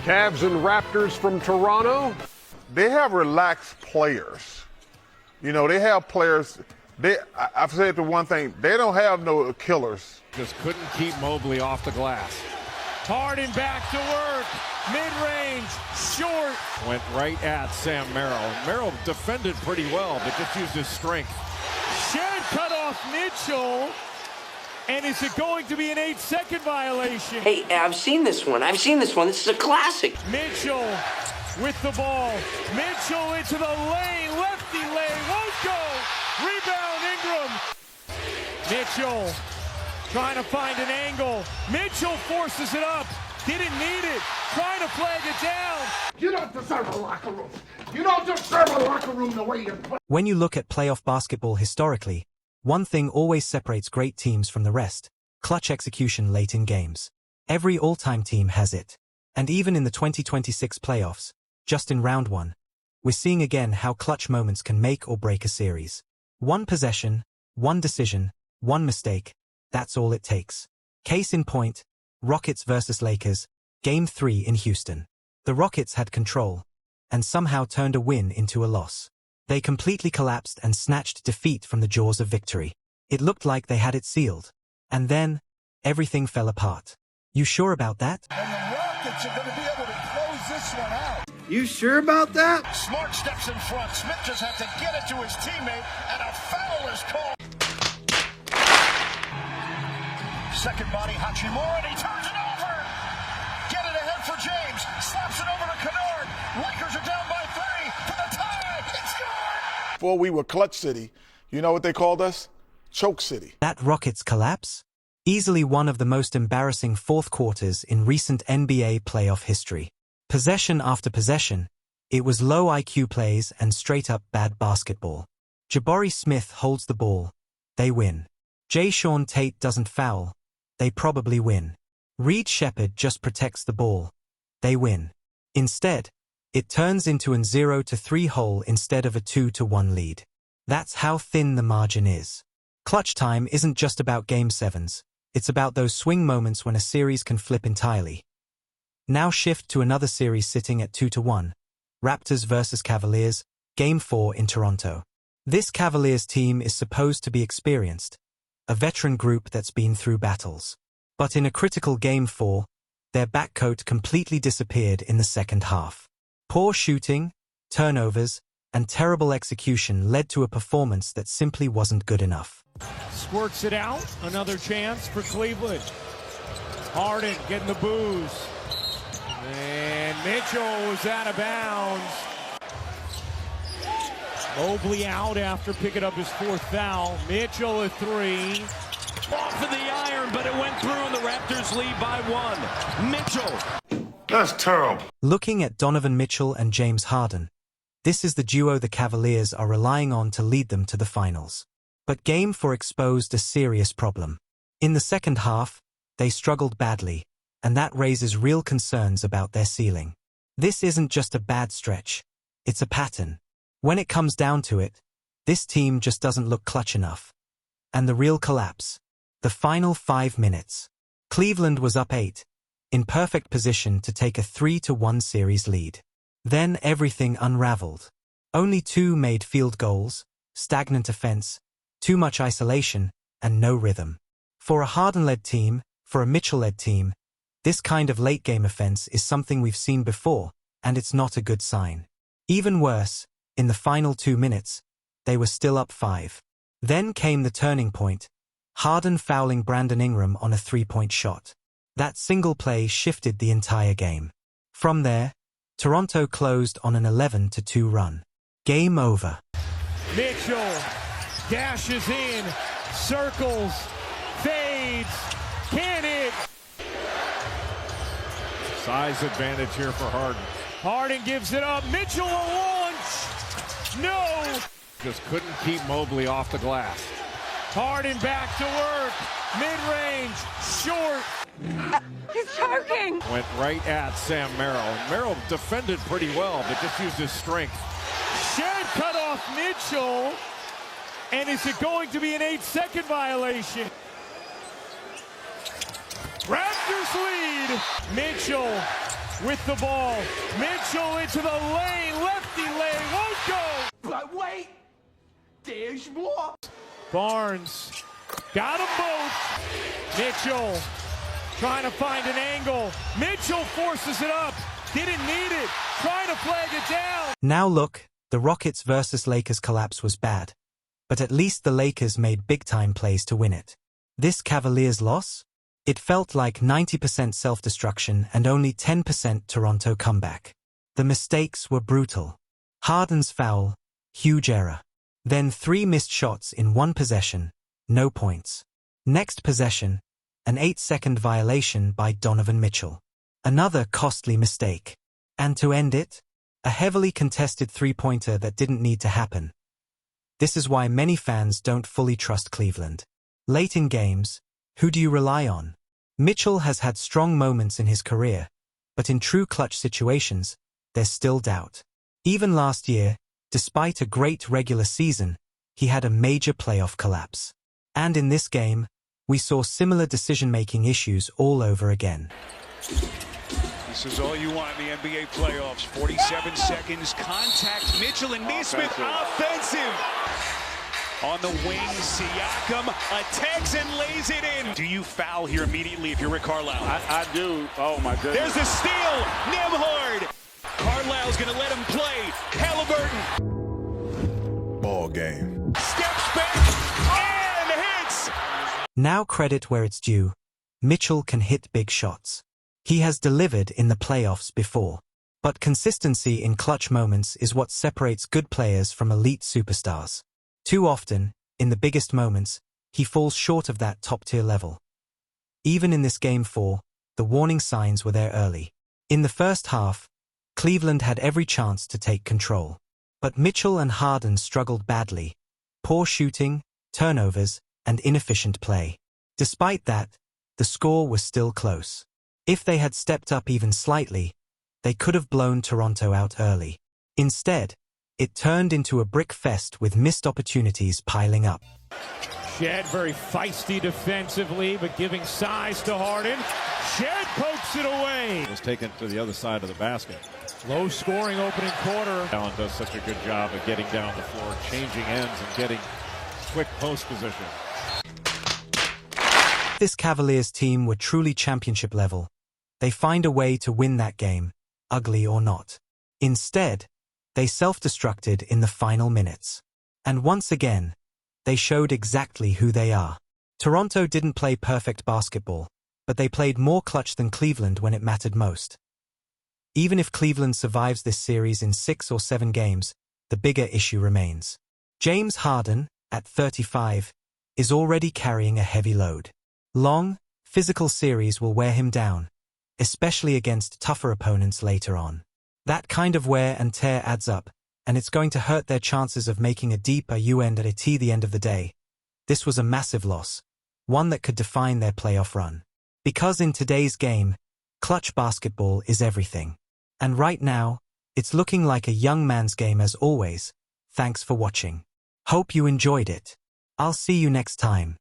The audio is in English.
Cavs and Raptors from Toronto. They have relaxed players. You know, they have players. I've said the one thing, they don't have no killers. Just couldn't keep Mobley off the glass. Harden back to work. Mid-range, short. Went right at Sam Merrill. Merrill defended pretty well, but just used his strength. Shed cut off Mitchell. And is it going to be an 8-second violation? Hey, I've seen this one. This is a classic. Mitchell with the ball. Mitchell into the lane. Lefty lane. Won't go. Rebound Ingram. Mitchell trying to find an angle. Mitchell forces it up. Didn't need it. Trying to flag it down. You don't deserve a locker room. You don't deserve a locker room the way you play. When you look at playoff basketball historically, one thing always separates great teams from the rest: clutch execution late in games. Every all-time team has it. And even in the 2026 playoffs, just in round one, we're seeing again how clutch moments can make or break a series. One possession, one decision, one mistake, that's all it takes. Case in point, Rockets versus Lakers, Game 3 in Houston. The Rockets had control, and somehow turned a win into a loss. They completely collapsed and snatched defeat from the jaws of victory. It looked like they had it sealed. And then, everything fell apart. You sure about that? And the Rockets are going to be able to close this one out. You sure about that? Smart steps in front. Smith just had to get it to his teammate, and a foul is called. Second body, Hachimura, and he turns it over. Get it ahead for James. Slaps it over to Kennard. Lakers are down by 3 for the tie. It's good. Before we were Clutch City, you know what they called us? Choke City. That Rockets collapse? Easily one of the most embarrassing fourth quarters in recent NBA playoff history. Possession after possession, it was low IQ plays and straight-up bad basketball. Jabari Smith holds the ball. They win. Jae'Sean Tate doesn't foul. They probably win. Reed Shepherd just protects the ball. They win. Instead, it turns into an 0-3 hole instead of a 2-1 lead. That's how thin the margin is. Clutch time isn't just about Game 7s. It's about those swing moments when a series can flip entirely. Now shift to another series sitting at 2-1. Raptors versus Cavaliers, Game 4 in Toronto. This Cavaliers team is supposed to be experienced, a veteran group that's been through battles. But in a critical Game 4, their backcoat completely disappeared in the second half. Poor shooting, turnovers, and terrible execution led to a performance that simply wasn't good enough. Squirts it out. Another chance for Cleveland. Harden getting the boos. And Mitchell was out of bounds. Mobley out after picking up his fourth foul. Mitchell a 3. Off of the iron, but it went through and the Raptors lead by 1. Mitchell. That's terrible. Looking at Donovan Mitchell and James Harden, this is the duo the Cavaliers are relying on to lead them to the finals. But Game 4 exposed a serious problem. In the second half, they struggled badly, and that raises real concerns about their ceiling. This isn't just a bad stretch, it's a pattern. When it comes down to it, this team just doesn't look clutch enough. And the real collapse. The final 5 minutes. Cleveland was up 8, in perfect position to take a 3-1 series lead. Then everything unraveled. Only 2 made field goals, stagnant offense, too much isolation, and no rhythm. For a Harden-led team, for a Mitchell-led team, this kind of late-game offense is something we've seen before, and it's not a good sign. Even worse, in the final 2 minutes, they were still up 5. Then came the turning point, Harden fouling Brandon Ingram on a 3-point shot. That single play shifted the entire game. From there, Toronto closed on an 11-2 run. Game over. Mitchell dashes in, circles, fades, can it? Size advantage here for Harden. Harden gives it up. Mitchell a launch. No. Just couldn't keep Mobley off the glass. Harden back to work. Mid-range, short. He's choking. Went right at Sam Merrill. Merrill defended pretty well, but just used his strength. Shed cut off Mitchell. And is it going to be an 8-second violation? Raptors lead. Mitchell with the ball. Mitchell into the lane. Lefty lane. Won't go. But wait, there's more. Barnes got them both. Mitchell trying to find an angle. Mitchell forces it up. Didn't need it. Trying to flag it down. Now look, the Rockets versus Lakers collapse was bad. But at least the Lakers made big-time plays to win it. This Cavaliers loss? It felt like 90% self-destruction and only 10% Toronto comeback. The mistakes were brutal. Harden's foul, huge error. Then 3 missed shots in 1 possession, no points. Next possession, an 8-second violation by Donovan Mitchell. Another costly mistake. And to end it, a heavily contested 3-pointer that didn't need to happen. This is why many fans don't fully trust Cleveland. Late in games, who do you rely on? Mitchell has had strong moments in his career, but in true clutch situations, there's still doubt. Even last year, despite a great regular season, he had a major playoff collapse. And in this game, we saw similar decision-making issues all over again. This is all you want in the NBA playoffs. 47 seconds, contact Mitchell and Nesmith, offensive. On the wing, Siakam attacks and lays it in. Do you foul here immediately if you're Rick Carlisle? I do. Oh, my goodness. There's a steal. Nembhard. Carlisle's going to let him play. Halliburton. Ball game. Steps back and hits. Now credit where it's due. Mitchell can hit big shots. He has delivered in the playoffs before. But consistency in clutch moments is what separates good players from elite superstars. Too often, in the biggest moments, he falls short of that top-tier level. Even in this Game 4, the warning signs were there early. In the first half, Cleveland had every chance to take control. But Mitchell and Harden struggled badly. Poor shooting, turnovers, and inefficient play. Despite that, the score was still close. If they had stepped up even slightly, they could have blown Toronto out early. Instead, it turned into a brick fest with missed opportunities piling up. Shed very feisty defensively, but giving size to Harden. Shed pokes it away. It was taken to the other side of the basket. Low scoring opening quarter. Allen does such a good job of getting down the floor, changing ends, and getting quick post position. This Cavaliers team were truly championship level. They find a way to win that game, ugly or not. Instead, they self-destructed in the final minutes. And once again, they showed exactly who they are. Toronto didn't play perfect basketball, but they played more clutch than Cleveland when it mattered most. Even if Cleveland survives this series in 6 or 7 games, the bigger issue remains. James Harden, at 35, is already carrying a heavy load. Long, physical series will wear him down, especially against tougher opponents later on. That kind of wear and tear adds up, and it's going to hurt their chances of making a deeper end at the end of the day. This was a massive loss, one that could define their playoff run. Because in today's game, clutch basketball is everything. And right now, it's looking like a young man's game as always. Thanks for watching. Hope you enjoyed it. I'll see you next time.